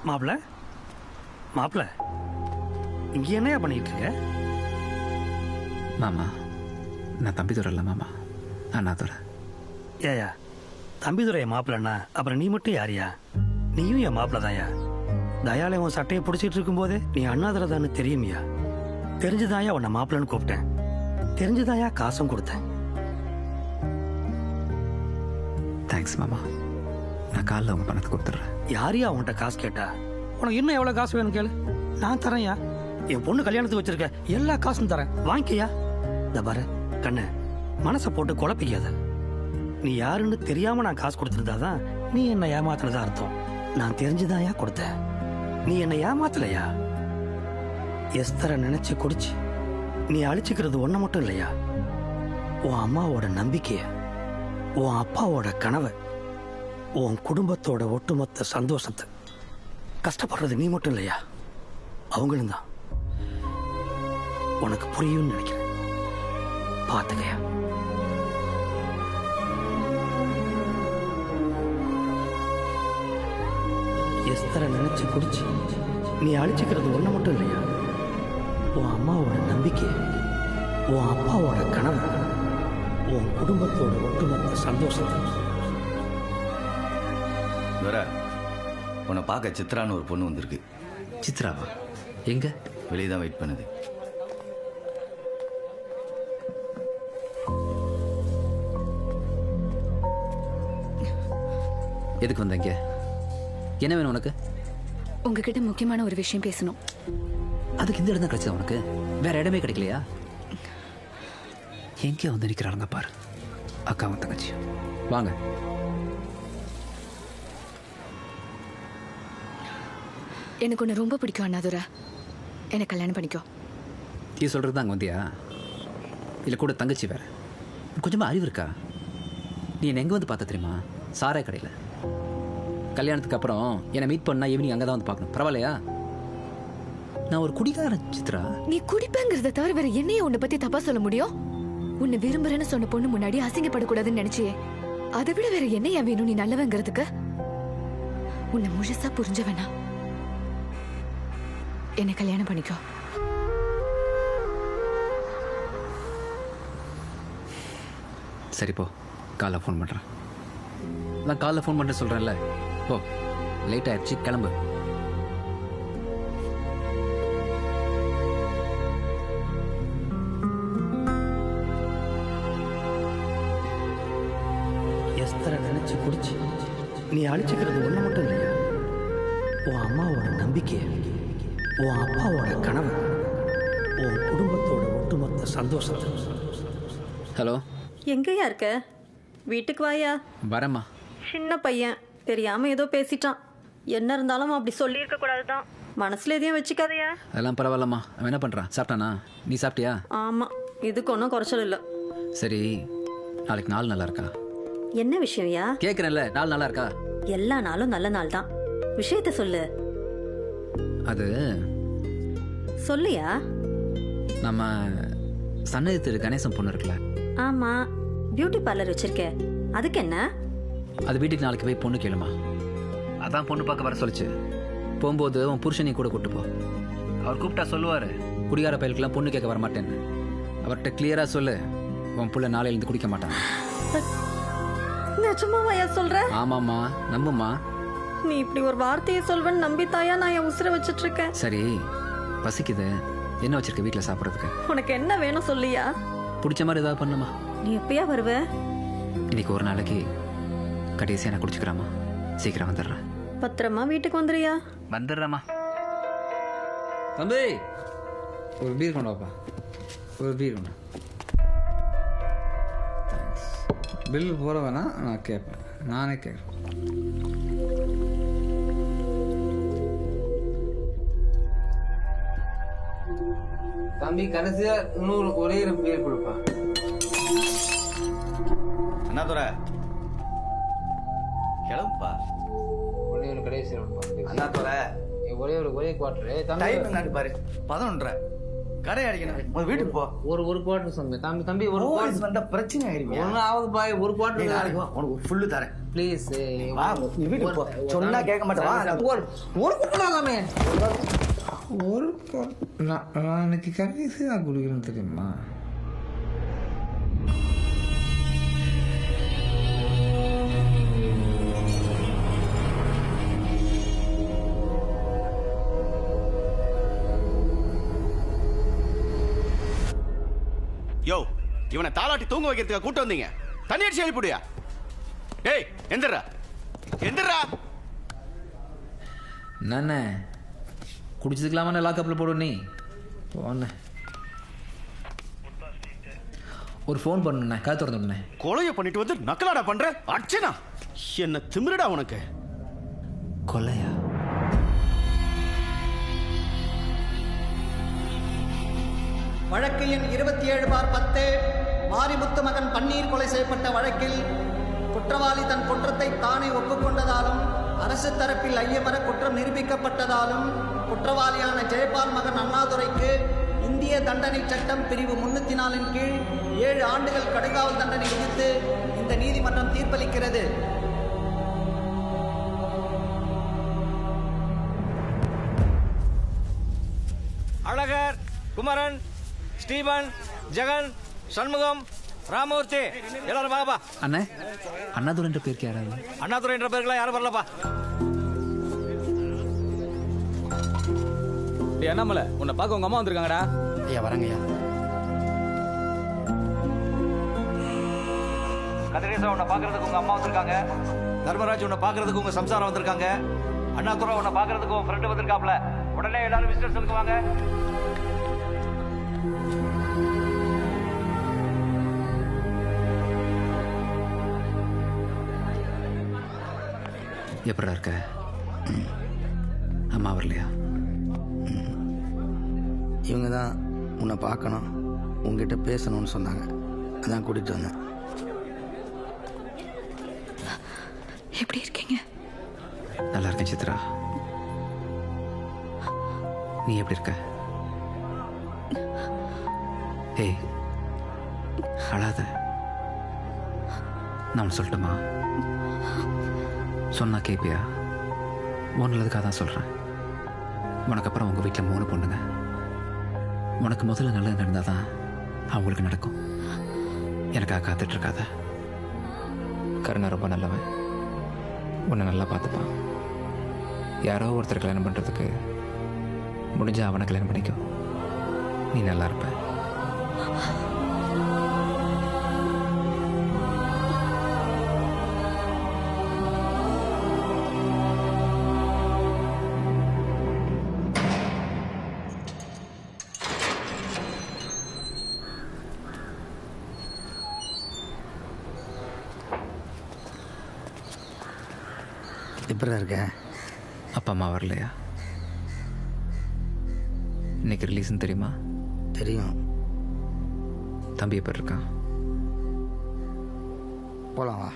மாப்பிள்ள மாப்பிள்ள இங்க என்னையா பண்ணிட்டு இருக்க? மாமா நான் தம்பிதுரை இல்லை மாமா, அண்ணாதுரை. ஏயா தம்பிதுரைய மாப்பிள்ளண்ணா அப்புறம் நீ மட்டும் யாரியா? நீயும் என் மாப்பிள்ள தாயா. தயாலே உன் சட்டையை பிடிச்சிட்டு இருக்கும்போதே நீ அண்ணாதுரை தான்னு தெரியுமியா. தெரிஞ்சுதாயா உன்னை மாப்பிள்ளன்னு கூப்பிட்டேன். தெரிஞ்சுதாயா காசும் கொடுத்தேன். தேங்க்ஸ் மாமா. நான் காலைல உங்க பணத்தை கொடுத்துட்றேன். யாரையா உன்கிட்ட காசு கேட்டா? உனக்கு இன்னும் எவ்வளவு காசு வேணும் கேளு, நான் தரேன்யா. என் பொண்ணு கல்யாணத்துக்கு வச்சிருக்க எல்லா காசும் தரேன், வாங்கிக்கையா. இந்த பாரு கண்ணு, மனசை போட்டு குழப்பிக்காத. நீ யாருன்னு தெரியாம நான் காசு கொடுத்துருந்தாதான் நீ என்னை ஏமாத்துறதா அர்த்தம். நான் தெரிஞ்சுதாயா கொடுத்தேன், நீ என்னை ஏமாத்தலையா. எஸ்தரை நினைச்சு குடிச்சு நீ அழிச்சுக்கிறது ஒண்ணு மட்டும் இல்லையா, உன் அம்மாவோட நம்பிக்கைய, உன் அப்பாவோட கனவை, உன் குடும்பத்தோட ஒட்டுமொத்த சந்தோஷத்தை கஷ்டப்படுறது நீ மட்டும் இல்லையா, அவங்களும் தான். உனக்கு புரியும்னு நினைக்கிறேன், பார்த்துக்கையா. எஸ்தரை நினைச்சு குடிச்சு நீ அழிச்சுக்கிறது ஒண்ணு மட்டும் இல்லையா, உன் அம்மாவோட நம்பிக்கை, உன் அப்பாவோட கனவு, உன் குடும்பத்தோட ஒட்டுமொத்த சந்தோஷத்தை. உன்னை பார்க்க சித்ரான்னு ஒரு பொண்ணு வந்திருக்கு. சித்ராவா? எங்க? வெளியே தான் வெயிட் பண்ணுது. எதுக்கு வந்தீங்க? என்ன வேணும் உனக்கு? உங்ககிட்ட முக்கியமான ஒரு விஷயம் பேசணும். அதுக்கு இந்த இடம் தான் கிடைச்சதா உனக்கு? வேற இடமே கிடைக்கலையா? எங்கே வந்து நிற்கிறாளுங்க பாரு, அக்காவும் தங்கச்சியும். வாங்க. எனக்கு ஒன்று ரொம்ப பிடிக்கும் அண்ணாதுரை, என்னை கல்யாணம் பண்ணிக்கோ. நீ சொல்கிறது தான் அங்கே வந்தியா? இல்லை கூட தங்கச்சி வேற? கொஞ்சமாக அறிவு இருக்கா? நீ என்னை எங்கே வந்து பார்த்த தெரியுமா? சாராய கடையில். கல்யாணத்துக்கு அப்புறம் என்னை மீட் பண்ணா ஈவினிங் அங்கே தான் வந்து பார்க்கணும், பரவாயில்லையா? நான் ஒரு குடிகாரன் சித்ரா. நீ குடிப்பேங்கிறத தவிர வேற என்னைய உன்னை பத்தி தப்பா சொல்ல முடியும்? உன்னை விரும்புறேன்னு சொன்ன பொண்ணு முன்னாடி அசிங்கப்படக்கூடாதுன்னு நினைச்சியே. அதை விட வேற என்னையா வேணும் நீ நல்லவங்கிறதுக்கு? உன்னை முழுசா புரிஞ்சவனா என்னை கல்யாணம் பண்ணிக்கோ. சரி போ, காலைல ஃபோன் பண்ணுறேன். நான் காலைல ஃபோன் பண்ணுறேன் சொல்கிறேன்ல. போ, லேட் ஆயிடுச்சு, கிளம்பு. எஸ்தரை நினைச்சு குடிச்சு நீ அழிச்சுக்கிறது ஒண்ணு மட்டும் இல்லையா, உன் அம்மாவோட நம்பிக்கை, உன் அப்பாவோட கனவு, உன் குடும்பத்தோட ஒட்டுமொத்த சந்தோஷத்தை. ஹலோ, எங்கேயா இருக்க? வீட்டுக்கு வாயா. வரேம்மா. சின்ன பையன் தெரியாம ஏதோ பேசிட்டான். என்ன இருந்தாலும் அப்படி சொல்லியிருக்க கூடாதுதான். மனசுல எதையும் வச்சுக்காதையா. அதெல்லாம் பரவாயில்லம்மா. அவன் என்ன பண்ணுறான்? சாப்பிட்டானா? நீ சாப்பிட்டியா? ஆமா, இதுக்கு ஒன்றும் குறைச்சல் இல்லை. சரி, நாளைக்கு நாள் நல்லா இருக்கா? என்ன விஷயம்யா? கேட்குறேன்ல, நாள் நல்லா இருக்கா? எல்லா நாளும் நல்ல நாள் தான். விஷயத்த சொல்லு. அது சொல்லியா? நம்ம சன்னதி திரு கணேசன் பொண்ணு இருக்குல்ல? ஆமா, பியூட்டி பார்லர் வச்சிருக்க. அதுக்கு என்ன? அது வீட்டுக்கு நாளைக்கு போய் பொண்ணு கேளுமா. அதான் பொண்ணு பார்க்க வர சொல்லிச்சு. போகும்போது உன் புருஷனை கூட கூட்டு போ. அவர் கூப்பிட்டா சொல்லுவார், குடிகார பயலுக்கெல்லாம் பொண்ணு கேட்க வர மாட்டேன்னு. அவர்கிட்ட கிளியராக சொல்லு, உன் புள்ள நாளையிலேருந்து குடிக்க மாட்டான். நிஜமாவாயா சொல்ற? ஆமாம்மா, நம்புமா. நீ இப்படி ஒரு வார்த்தையை சொல்வேன்னு நம்பித்தாயா நான் என் உசுரை வச்சிட்டு இருக்கேன். சரி, பசிக்குது, என்ன வச்சிருக்க வீட்டில் சாப்பிட்றதுக்கு? உனக்கு என்ன வேணும் சொல்லியா? பிடிச்ச மாதிரி ஏதாவது பண்ணுமா. நீ எப்பயா வருவ? இன்னைக்கு ஒரு நாளைக்கு கடைசியாக நான் குடிச்சுக்கிறாமா. சீக்கிரம் வந்துடுறேன். பத்திரமா வீட்டுக்கு வந்துறியா? வந்துடுறேம்மா. தம்பி, ஒரு பீர் கொண்டு வாப்பா. ஒரு பீர் கொண்டு. பில் போட வேணாம், நான் கேட்பேன். நானே கேட்குறேன். தம்பி, கடைசியா இன்னொரு ஒரே ஒரு பீர் கொடுப்பா. அண்ணாதுரை, கிளம்புப்பா. ஒரே ஒரு கடைசி அண்ணாதுரை, ஒரே ஒரு குவார்டரு. டைம் என்னன்னு பாரு. 11:30. கடை அடிக்கணும் உன் வீட்டுக்கு போ. ஒரு குவார்டர் தம்பி தம்பி தம்பி ஒரு போலீஸ் வந்தா பிரச்சனை ஆயிருவியா? ஒன்னும் ஆகுது பாய் ஒரு நீ குவார்டர் நாளைக்கு வா, உனக்கு ஃபுல்லு தரேன். ப்ளீஸ் வா, நீ வீட்டுக்கு போ. சொன்னா கேட்க மாட்டேன். வா, நான் ஒரு குவார்டர் ஆகாமே ஒரு நான் இன்னைக்கு கடைசி தான் குடிக்கிறேன் தெரியுமா? யோ, இவனை தாளாட்டி தூங்க வைக்கிறதுக்கு கூட்டு வந்தீங்க. தண்ணி அடிச்சு எழுப்பிடுயா. டேய் எந்திரா எந்திரா. என்னண்ணே குடிச்சதுக்கலாமா லாக்கப்பில் போடு நீ போண்ணே. ஒரு ஃபோன் பண்ணுண்ணே, கதை திறந்துண்ணே. கொலையை பண்ணிட்டு வந்து நக்கலாடா பண்ற அர்ச்சனா. என்ன திமிருடா உனக்கு? கொலையா? வழக்கு எண் 27/10 மாரிமுத்து மகன் பன்னீர் கொலை செய்யப்பட்ட வழக்கில் குற்றவாளி தன் குற்றத்தை தானே ஒப்புக்கொண்டதாலும் அரசு தரப்பில் ஐயமர குற்றம் நிரூபிக்கப்பட்டதாலும் குற்றவாளியான ஜெயபால் மகன் அண்ணாதுரைக்கு இந்திய தண்டனை சட்டம் பிரிவு 304 கீழ் 7 ஆண்டுகள் கடுங்காவல் தண்டனை விதித்து இந்த நீதிமன்றம் தீர்ப்பளிக்கிறது. அழகர், குமரன், ஸ்டீபன், ஜெகன், சண்முகம், ராமூர்த்தி எல்லாரும் வாங்கப்பா. அண்ணே அண்ணாதுரைன்ற பேருக்கு யாராவது? அண்ணாதுரை என்ற பேருக்குலாம் யாரும் வரலப்பா. என்னமல உன்னை பார்க்க உங்க அம்மா வந்திருக்காங்கடா. ஐயா வரங்கய்யா. கதிரேசா உன்னை பார்க்கறதுக்கு உங்க அம்மா வந்திருக்காங்க. தர்மராஜ் உன்னை பார்க்கறதுக்கு உங்க சம்சாரம் வந்திருக்காங்க. அண்ணாதுரை உன்னை பார்க்கறதுக்கு உன் ஃப்ரெண்டு வந்திருக்காப்ல. உடனே எல்லாரும் விசிட்டர்ஸ் வாங்க. எப்படா இருக்க? அம்மா வரலையா? இவங்க தான் உன்னை பார்க்கணும், உங்ககிட்ட பேசணும்னு சொன்னாங்க. அதான் கூட்டிகிட்டு வந்தேன். எப்படி இருக்கீங்க? நல்லா இருக்கேன் சித்ரா. நீ எப்படி இருக்க? ஏய் அழாத. நான் ஒன்று சொல்லட்டுமா? சொன்னா கேப்பியா? ஒன்றுலதுக்காக தான் சொல்கிறேன். உனக்கு அப்புறம் உங்கள் வீட்டில் 3 பொண்ணுங்க. உனக்கு முதல்ல நல்லது நடந்தால் தான் அவங்களுக்கு நடக்கும். எனக்காக காத்துட்ருக்காத. கருணை ரொம்ப நல்லவன். உன்னை நல்லா பார்த்துப்பான். யாரோ ஒருத்தர் கல்யாணம் பண்ணுறதுக்கு முடிஞ்சால் அவனை கல்யாணம் பண்ணிக்கும். நீ நல்லா இருப்ப. எப்படிதான் இருக்க? அப்பா அம்மா வரலையா? இன்னைக்கு ரிலீஸ்ன்னு தெரியுமா? தெரியும். தம்பி எப்படி இருக்கான்? போகலாம் வா.